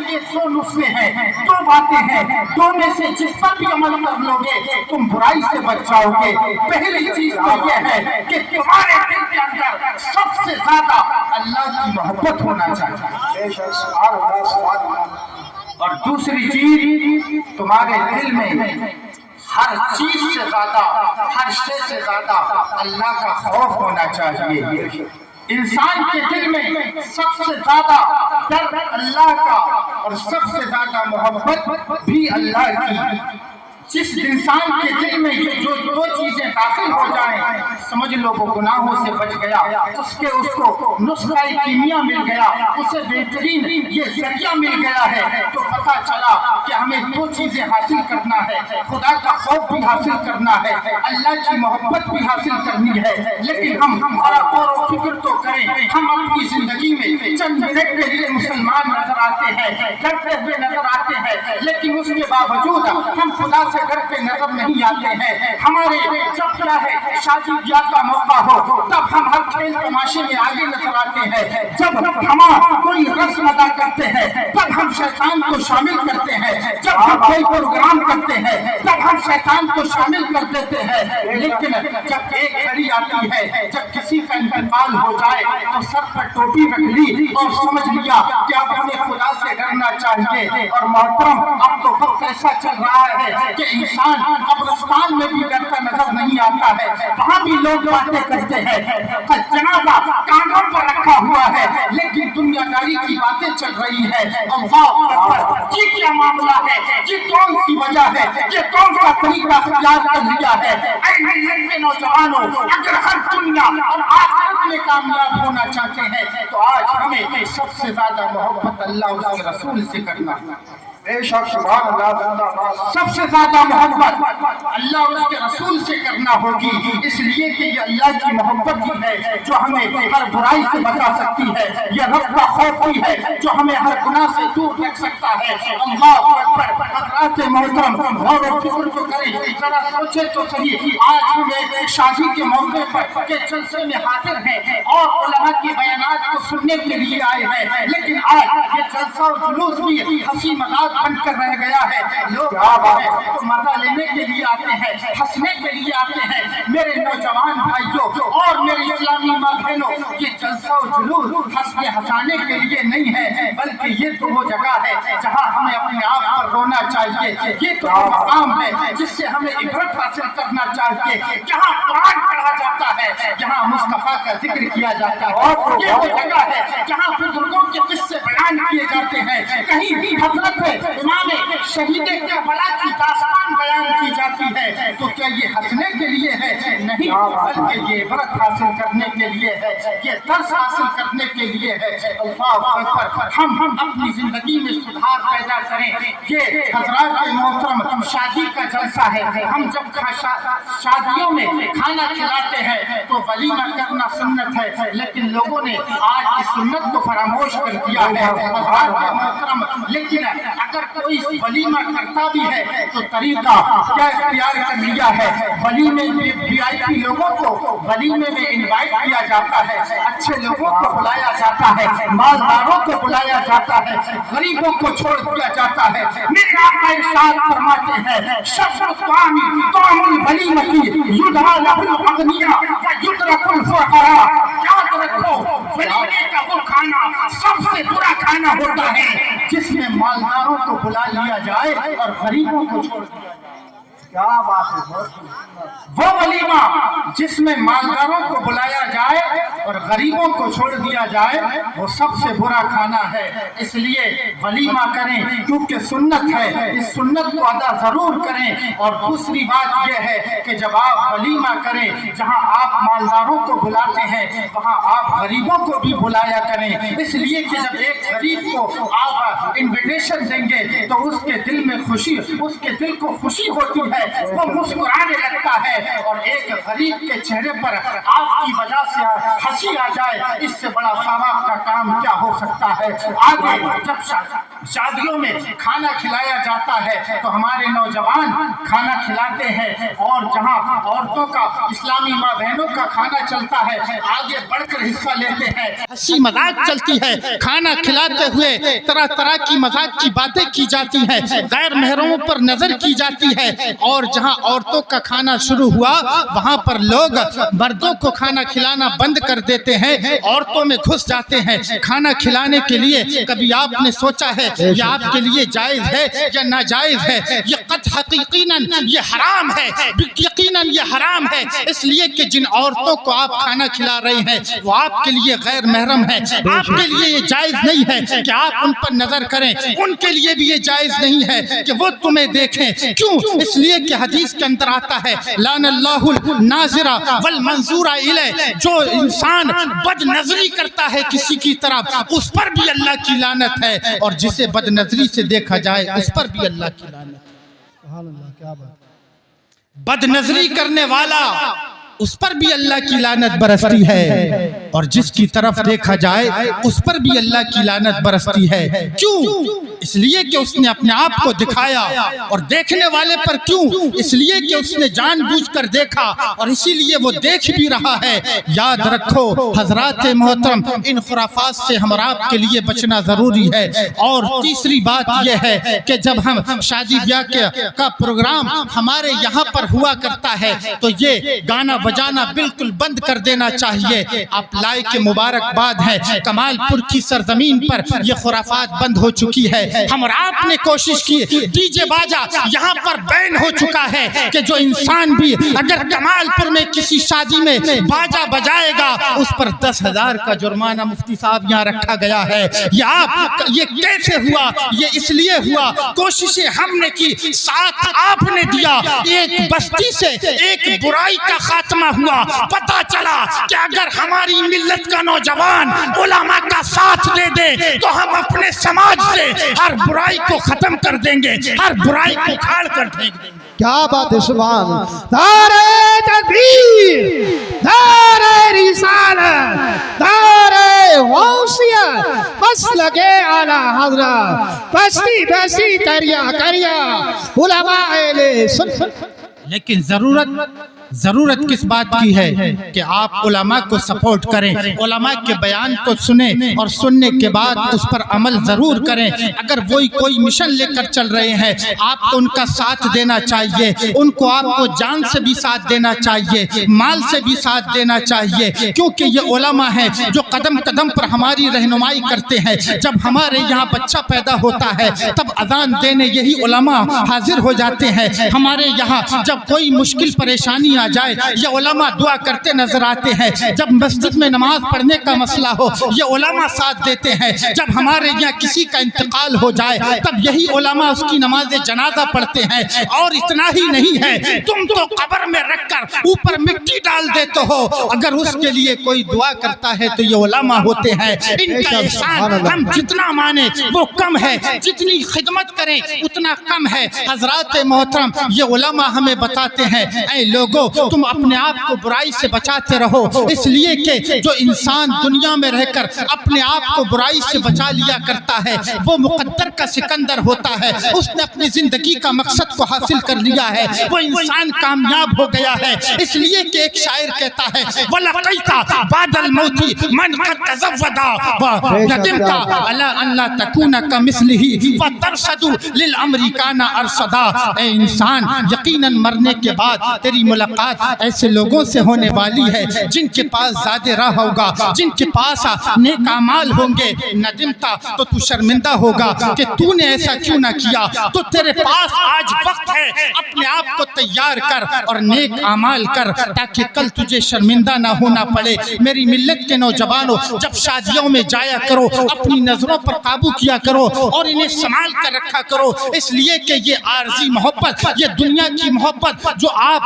لیے دو نسخے ہیں، دو باتیں ہیں، دو میں سے جس پر بھی عمل کر لو گے تم برائی سے بچ جاؤ گے۔ پہلی چیز تو یہ ہے کہ تمہارے دل کے اندر سب سے زیادہ اللہ کی محبت ہونا چاہیے، اور دوسری چیز تمہارے دل میں ہر چیز سے زیادہ، ہر شے سے زیادہ اللہ کا خوف ہونا چاہیے۔ انسان کے دل میں سب سے زیادہ ڈر اللہ کا اور سب سے زیادہ محبت بھی اللہ کی۔ جس انسان کے دل میں یہ جو دو چیزیں داخل ہو جائیں، سمجھ لو وہ گناہوں سے بچ گیا، اس کو نسخہ کیمیا مل گیا، اسے بہترین یہ ذریعہ مل گیا ہے۔ تو پتہ چلا کہ ہمیں دو چیزیں حاصل کرنا ہے، خدا کا خوف بھی حاصل کرنا ہے، اللہ کی محبت بھی حاصل کرنی ہے۔ لیکن ہم ذرا غور و فکر تو کریں، ہم اپنی زندگی میں چند منٹ کے لیے مسلمان نظر آتے ہیں، ڈرتے ہوئے نظر آتے ہیں، لیکن اس کے باوجود ہم خدا سے گھر پہ نظر نہیں آتے ہیں۔ ہمارے جب کیا ہے شادی بیاہ کا موقع ہو تب ہم ہر کھیل تماشے میں آگے نظر آتے ہیں، جب ہم کوئی رسم ادا کرتے ہیں تب ہم شیطان کو شامل کرتے ہیں، جب ہم کوئی پروگرام کرتے ہیں تب ہم شیطان کو شامل کر دیتے ہیں۔ لیکن جب ایک گھڑی آتی ہے، جب کسی کا انتقال ہو جائے تو سر پر ٹوپی رکھ لی اور سمجھ لیا کہ اب ہمیں خدا سے ڈرنا چاہیے۔ اور محترم اب تو وقت ایسا چل رہا ہے کہ انسان قبرستان میں بھی ڈرتا نظر نہیں آتا ہے، وہاں بھی لوگ باتیں کرتے ہیں، جنازہ کاندھوں پر رکھا ہوا ہے لیکن دنیا داری کی باتیں چل رہی ہے۔ اللہ اکبر، یہ کیا معاملہ ہے؟ یہ کون سی وجہ ہے؟ یہ کون سا طریقہ اختیار کر لیا ہے؟ اے ملت کے نوجوانوں، اگر ہر دنیا اور آخرت میں کامیاب ہونا چاہتے ہیں تو آج ہمیں سب سے زیادہ محبت اللہ اور اس کے رسول سے کرنا ہے۔ بے شک سبحان اللہ، سب سے زیادہ محبت اللہ اور اس کے رسول سے کرنا ہوگی، اس لیے کہ یہ اللہ کی محبت ہی ہے جو ہمیں ہر برائی سے بچا سکتی ہے، یہ رب کا خوف ہی ہے جو ہمیں ہر گناہ سے دور رکھ سکتا ہے۔ اللہ اکبر، حضرات محترم غور و فکر کو کریں، ذرا سوچے تو صحیح، آج ہم ایک شادی کے موقع پر کے جلسے میں حاضر ہیں اور علماء کے بیانات کو سننے کے لیے آئے ہیں، لیکن آج یہ جلسہ اور جلوس بھی ہنسی مذاق بن کر رہ گیا ہے۔ لوگ تو مزہ لینے کے لیے آتے ہیں، ہنسنے کے لیے آتے ہیں۔ میرے نوجوان بھائیوں اور میری اسلامی ماں بہنوں، یہ جلسہ و جلوس ہنسنے ہنسانے کے لیے نہیں ہے، بلکہ یہ تو وہ جگہ ہے جہاں ہمیں اپنے آپ پر رونا چاہیے، یہ تو وہ مقام ہے جس سے ہمیں عبرت حاصل کرنا چاہیے، جہاں قرآن پڑھا جاتا ہے، جہاں مصطفیٰ کا ذکر کیا جاتا ہے، یہ وہ جگہ ہے جہاں بزرگوں کے قصے بیان کیے جاتے ہیں، کہیں بھی حضرت امام شہید کربلا کی داستان بیان کی جاتی ہے۔ تو کیا یہ ہنسنے کے لیے ہے؟ نہیں، بلکہ یہ عبرت حاصل کرنے کے لیے ہے، یہ درس حاصل کرنے کے لیے ہے۔ اللہ اکبر، ہم اپنی زندگی میں سدھار پیدا کریں۔ یہ حضرات محترم شادی کا جلسہ ہے، ہم جب شادیوں میں کھانا کھلاتے ہیں تو ولیمہ کرنا سنت ہے، لیکن لوگوں نے آج اس سنت کو فراموش کر دیا ہے۔ حضرات محترم، لیکن اگر کوئی ولیمہ کرتا بھی ہے تو طریقہ کیا اختیار کر لیا ہے؟ ولیمے میں وی آئی پی لوگوں کو ولیمے میں انوائٹ کیا جاتا ہے، اچھے لوگوں کو بلایا جاتا ہے، مالداروں کو بلایا جاتا ہے، غریبوں کو چھوڑ دیا جاتا ہے۔ میرے آقا ارشاد فرماتے ہیں، شطر الطعام طعم الولیمۃ یدعی لہ الاغنیاء ویترک الفقراء۔ یاد رکھو، ولیمے کا وہ کھانا سب سے برا کھانا ہوتا ہے جس میں مالداروں کو بلا لیا جائے اور غریبوں کو چھوڑ دیا جائے۔ کیا بات ہے؟ وہ ولیمہ جس میں مالداروں کو بلایا جائے اور غریبوں کو چھوڑ دیا جائے وہ سب سے برا کھانا ہے۔ اس لیے ولیمہ کریں کیونکہ سنت ہے، اس سنت کو ادا ضرور کریں۔ اور دوسری بات یہ ہے کہ جب آپ ولیمہ کریں، جہاں آپ مالداروں کو بلاتے ہیں وہاں آپ غریبوں کو بھی بلایا کریں، اس لیے کہ جب ایک غریب کو آپ انویٹیشن دیں گے تو اس کے دل میں خوشی، اس کے دل کو خوشی ہوتی ہے، وہ مسکرانے لگتا ہے، اور ایک غریب کے چہرے پر آپ کی وجہ سے ہنسی آ جائے، اس سے بڑا ثواب کا کام کیا ہو سکتا ہے؟ آگے جب شادیوں میں کھانا کھلایا جاتا ہے تو ہمارے نوجوان کھانا کھلاتے ہیں، اور جہاں عورتوں کا، اسلامی ماں بہنوں کا کھانا چلتا ہے آگے بڑھ کر حصہ لیتے ہیں، ہنسی مذاق چلتی ہے، کھانا کھلاتے ہوئے طرح طرح کی مذاق کی باتیں کی جاتی ہیں، غیر محرموں پر نظر کی جاتی ہے، اور جہاں عورتوں کا کھانا شروع ہوا وہاں پر لوگ مردوں کو کھانا کھلانا بند کر دیتے ہیں، عورتوں میں گھس جاتے ہیں کھانا کھلانے کے لیے۔ کبھی آپ نے سوچا ہے یہ آپ کے لیے جائز ہے یا ناجائز ہے؟ یہ قطع یقیناً یہ حرام ہے، یقیناً یہ حرام ہے، اس لیے کہ جن عورتوں کو آپ کھانا کھلا رہے ہیں وہ آپ کے لیے غیر محرم ہے، آپ کے لیے یہ جائز نہیں ہے کہ آپ ان پر نظر کریں، ان کے لیے بھی یہ جائز نہیں ہے کہ وہ تمہیں دیکھیں۔ کیوں؟ اس لیے کہ حدیث کے اندر آتا ہے لعن اللہ الناظر والمنظور الیہ، جو انسان بد نظری کرتا ہے کسی کی طرف اس پر بھی اللہ کی لعنت ہے، اور جسے بد نظری سے دیکھا جائے اس پر بھی اللہ کی لعنت ہے۔ سبحان اللہ، کیا بات! بد نظری کرنے والا اس پر بھی اللہ کی لعنت برستی ہے، اور جس کی طرف دیکھا جائے اس پر بھی اللہ کی لعنت برستی ہے۔ کیوں؟ اس لیے کہ اس نے اپنے آپ کو دکھایا، اور دیکھنے والے پر کیوں؟ اس لیے کہ اس نے جان بوجھ کر دیکھا، اور اسی لیے وہ دیکھ بھی رہا ہے۔ یاد رکھو حضرات محترم، ان خرافات سے ہم آپ کے لیے بچنا ضروری ہے۔ اور تیسری بات یہ ہے کہ جب ہم شادی بیاہ کا پروگرام ہمارے یہاں پر ہوا کرتا ہے تو یہ گانا بجانا بالکل بند کر دینا چاہیے۔ آپ لائق مبارکباد ہے، کمال پور کی سرزمین پر یہ خرافات بند ہو چکی ہے۔ ہم اور آپ نے کوشش کی، ڈی جے باجا یہاں پر بین ہو چکا ہے کہ جو انسان بھی اگر کمال پور میں کسی شادی میں باجا بجائے گا اس پر 10,000 کا جرمانہ مفتی صاحب یہاں رکھا گیا ہے۔ یہ کیسے ہوا؟ یہ اس لیے ہوا، کوششیں ہم نے کی، ساتھ آپ نے دیا، ایک بستی سے ایک برائی کا خاتمہ ہوا۔ پتا چلا کہ اگر ہماری ملت کا نوجوان علماء کا ساتھ دے دے تو ہم اپنے سماج سے ہر برائی کو ختم کر دیں گے، ہر برائی کو کھاڑ کر پھینک دیں گے۔ کیا بات ہے! سبحان اللہ! نعرہ تکبیر، نعرہ رسالت، نعرہ غوثیت، مسلک اعلی حضرت، بستی بستی کریا کریا علماء اہل سنت۔ لیکن ضرورت کس بات کی ہے کہ آپ علماء کو سپورٹ کریں، علماء کے بیان کو سنیں، اور سننے کے بعد اس پر عمل ضرور کریں۔ اگر وہی کوئی مشن لے کر چل رہے ہیں آپ کو ان کا ساتھ دینا چاہیے، ان کو آپ کو جان سے بھی ساتھ دینا چاہیے، مال سے بھی ساتھ دینا چاہیے، کیونکہ یہ علماء ہیں جو قدم قدم پر ہماری رہنمائی کرتے ہیں۔ جب ہمارے یہاں بچہ پیدا ہوتا ہے تب اذان دینے یہی علماء حاضر ہو جاتے ہیں۔ ہمارے یہاں جب کوئی مشکل پریشانی آ جائے یہ علماء دعا کرتے نظر آتے ہیں۔ جب مسجد میں نماز پڑھنے کا مسئلہ ہو یہ علماء ساتھ دیتے ہیں۔ جب ہمارے یہاں کسی کا انتقال ہو جائے تب یہی علماء اس کی نماز جنازہ پڑھتے ہیں۔ اور اتنا ہی نہیں ہے، تم تو قبر میں رکھ کر اوپر مٹی ڈال دیتے ہو، اگر اس کے لیے کوئی دعا کرتا ہے تو یہ علماء ہوتے ہیں۔ ان کا احسان ہم جتنا مانیں وہ کم ہے، جتنی خدمت کریں اتنا کم ہے۔ حضرات محترم، یہ علماء ہمیں بتاتے ہیں اے لوگو تم اپنے آپ کو برائی سے بچاتے رہو، اس لیے کہ جو انسان دنیا میں رہ کر اپنے آپ کو برائی سے بچا لیا کرتا ہے وہ مقدر کا سکندر ہوتا ہے، اس نے اپنی زندگی کا مقصد کو حاصل کر لیا ہے، وہ انسان کامیاب ہو گیا ہے۔ اس لیے کہ ایک شاعر کہتا ہے وَلَقَيْتَ بَعْدَ الْمَوْتِ مَنْ قَدْ تَزَوَّدَ وَنَدِمْتَ عَلَىٰ أَنْ لَا تَكُونَ كَمِثْلِهِ وَتَرْشَدُ لِلْأَمْرِ كَانَ أَرْشَدًا۔ اے انسان یقیناً مرنے کے بعد تیری ملاقات ایسے لوگوں سے ہونے والی ہے جن کے پاس زیادہ راہ ہوگا، جن کے پاس نیک اعمال ہوں گے۔ ندمتا تو تو شرمندہ ہوگا کہ تو نے ایسا کیوں نہ کیا، تو تیرے پاس آج وقت ہے اپنے آپ کو تیار کر اور نیک اعمال کر تاکہ کل تجھے شرمندہ نہ ہونا پڑے۔ میری ملت کے نوجوانوں جب شادیوں میں جایا کرو اپنی نظروں پر قابو کیا کرو اور انہیں سنبھال کر رکھا کرو، اس لیے کہ یہ عارضی محبت، یہ دنیا کی محبت جو آپ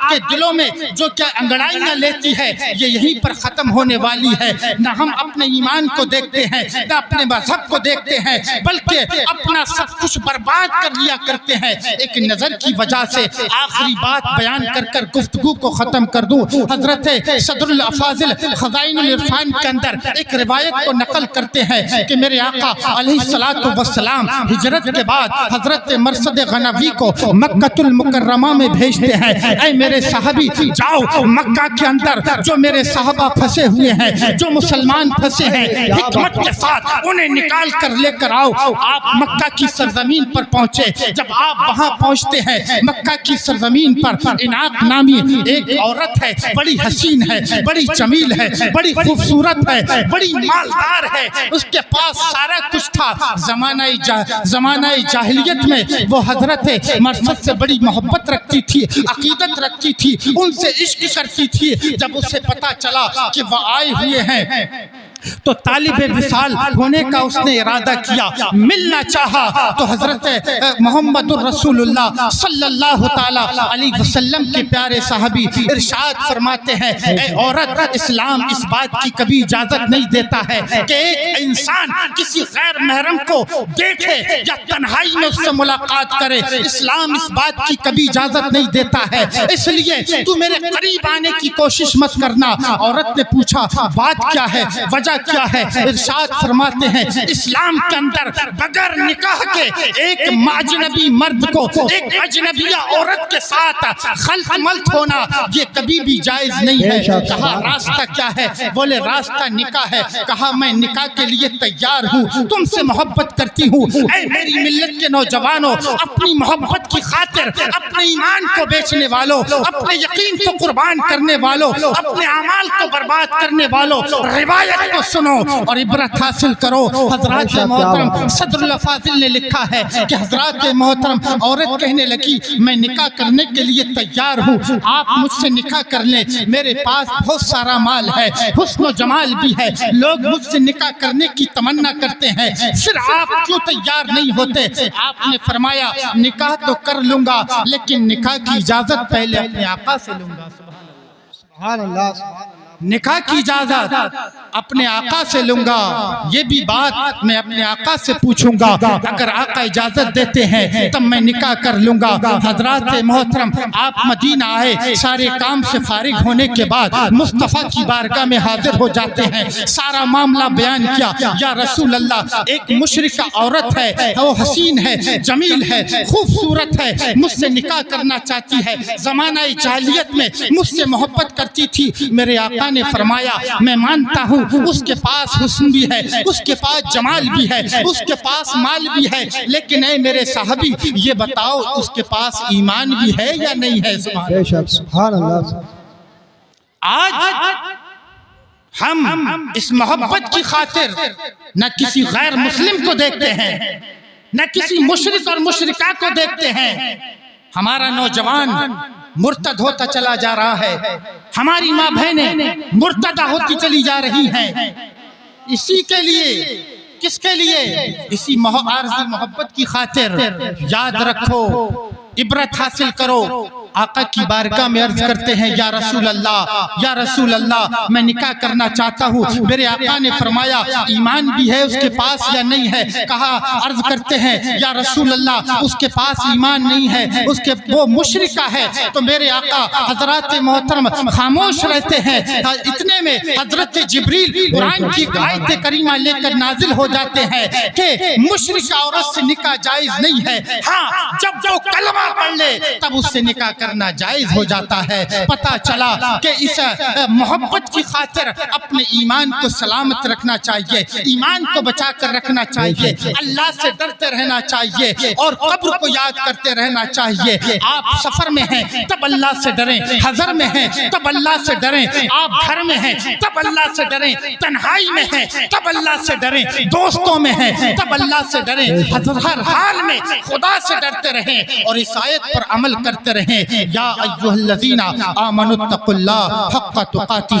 آپ کے دلوں میں جو کیا انگڑائیاں لیتی ہے یہ یہیں پر ختم ہونے والی ہے۔ نہ ہم اپنے ایمان کو دیکھتے ہیں نہ اپنے مذہب کو دیکھتے ہیں، بلکہ اپنا سب کچھ برباد کر لیا کرتے ہیں۔ ایک نظر کی وجہ سے آخری بات بیان کر کر گفتگو کو ختم کر دوں۔ حضرت صدر الافاضل خزائن العرفان کے اندر ایک روایت کو نقل کرتے ہیں کہ میرے آقا علیہ الصلوۃ والسلام ہجرت کے بعد حضرت مرثد غنوی کو مکہ المکرمہ میں بھیجتے ہیں، اے میرے صحابی جاؤ مکہ کے اندر جو میرے صحابہ پھنسے ہوئے ہیں، جو مسلمان پھنسے ہیں، حکمت کے ساتھ انہیں نکال کر لے کر آؤ۔ آپ مکہ کی سرزمین پر پہنچے۔ جب آپ وہاں پہنچتے ہیں مکہ کی سرزمین پر اناق نامی ایک عورت ہے، بڑی حسین ہے، بڑی جمیل ہے، بڑی خوبصورت ہے، بڑی مالدار ہے، اس کے پاس سارا کچھ تھا۔ زمانہ جاہلیت میں وہ حضرت مرثد سے بڑی محبت رکھتی تھی، عقیدت رکھتی تھی، ان سے عشق کرتی تھی۔ جب اسے پتا چلا کہ وہ آئے ہوئے ہیں تو طالب وصال ہونے کا اس نے ارادہ کیا، ملنا چاہا۔ تو حضرت محمد الرسول اللہ صلی اللہ تعالی علیہ وسلم کے پیارے صحابی ارشاد فرماتے ہیں، اے عورت، اسلام اس بات کی کبھی اجازت نہیں دیتا ہے کہ ایک انسان کسی غیر محرم کو دیکھے یا تنہائی میں اس سے ملاقات کرے۔ اسلام اس بات کی کبھی اجازت نہیں دیتا ہے، اس لیے تو میرے قریب آنے کی کوشش مت کرنا۔ عورت نے پوچھا بات کیا ہے، وجہ کیا ہے؟ ارشاد فرماتے ہیں اسلام کے اندر بغیر نکاح کے ایک اجنبی مرد کو ایک اجنبیہ عورت کے ساتھ خلط ملط ہونا یہ کبھی بھی جائز نہیں ہے۔ کہا راستہ کیا ہے؟ بولے راستہ نکاح ہے۔ کہا میں نکاح کے لیے تیار ہوں، تم سے محبت کرتی ہوں۔ اے میری ملت کے نوجوانوں، اپنی محبت کی خاطر اپنے ایمان کو بیچنے والوں، اپنے یقین کو قربان کرنے والوں، اپنے اعمال کو برباد کرنے والوں، روایت کو سنو اور عبرت حاصل کرو۔ حضرات محترم صدر الافاضل نے لکھا ہے کہ حضرات محترم عورت کہنے لگی میں نکاح کرنے کے لیے تیار ہوں، آپ مجھ سے نکاح کر لیں، میرے پاس بہت سارا مال ہے، حسن و جمال بھی ہے، لوگ مجھ سے نکاح کرنے کی تمنا کرتے ہیں، پھر آپ کیوں تیار نہیں ہوتے؟ آپ نے فرمایا نکاح تو کر لوں گا لیکن نکاح کی اجازت پہلے اپنے آقا سے لوں گا۔ سبحان اللہ، سبحان اللہ۔ نکاح کی اجازت اپنے آقا سے لوں گا، یہ بھی بات میں اپنے آقا سے پوچھوں گا، اگر آقا اجازت دیتے ہیں تب میں نکاح کر لوں گا۔ حضرات محترم آپ مدینہ آئے، سارے کام سے فارغ ہونے کے بعد مصطفیٰ کی بارگاہ میں حاضر ہو جاتے ہیں، سارا معاملہ بیان کیا۔ یا رسول اللہ، ایک مشرکہ عورت ہے، وہ حسین ہے، جمیل ہے، خوبصورت ہے، مجھ سے نکاح کرنا چاہتی ہے، زمانہ جاہلیت میں مجھ سے محبت کرتی تھی۔ میرے آقا نے فرمایا میں مانتا ہوں اس کے پاس حسن بھی ہے، اس کے پاس جمال بھی ہے، اس کے پاس مال بھی ہے، لیکن اے میرے صحابی یہ بتاؤ اس کے پاس ایمان بھی ہے یا نہیں ہے؟ سبحان اللہ۔ آج ہم اس محبت کی خاطر نہ کسی غیر مسلم کو دیکھتے ہیں، نہ کسی مشرک اور مشرکہ کو دیکھتے ہیں۔ ہمارا نوجوان مرتد ہوتا چلا جا رہا ہے، ہماری ماں بہنیں مرتدہ ہوتی چلی جا رہی ہیں۔ اسی کے لیے، کس کے لیے؟ اسی عارضی محبت کی خاطر یاد رکھو، عبرت حاصل کرو۔ آقا کی بارگاہ میں عرض کرتے ہیں یا رسول اللہ، یا رسول اللہ میں نکاح کرنا چاہتا ہوں۔ میرے آقا نے فرمایا ایمان بھی ہے اس کے پاس یا نہیں ہے؟ کہا عرض کرتے ہیں یا رسول اللہ اس کے پاس ایمان نہیں ہے، اس کے وہ مشرکہ ہے۔ تو میرے آقا حضرات محترم خاموش رہتے ہیں، اتنے میں حضرت جبریل قرآن کی آیت کریمہ لے کر نازل ہو جاتے ہیں کہ مشرکہ عورت سے نکاح جائز نہیں ہے، ہاں جب وہ کلمہ پڑھ لے تب اس سے نکاح کرنا جائز ہو جاتا ہے۔ پتہ چلا کہ اس محبت کی خاطر اپنے ایمان کو سلامت رکھنا چاہیے، ایمان کو بچا کر رکھنا چاہیے، اللہ سے ڈرتے رہنا چاہیے اور قبر کو یاد کرتے رہنا چاہیے۔ آپ سفر میں ہیں تب اللہ سے ڈریں، حضر میں ہیں تب اللہ سے ڈریں، آپ گھر میں ہیں تب اللہ سے ڈریں، تنہائی میں ہیں تب اللہ سے ڈریں، دوستوں میں ہیں تب اللہ سے ڈریں، ہر حال میں خدا سے ڈرتے رہیں اور اس آیت پر عمل کرتے رہیں۔ یا ایھا الذین آمنوا اتقوا اللہ حق تقاتہ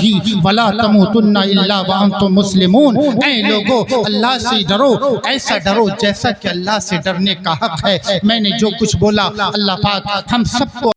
ولا تموتن الا وانتم مسلمون۔ اے لوگو اللہ سے ڈرو، ایسا ڈرو جیسا کہ اللہ سے ڈرنے کا حق ہے۔ میں نے جو کچھ بولا اللہ پاک ہم سب کو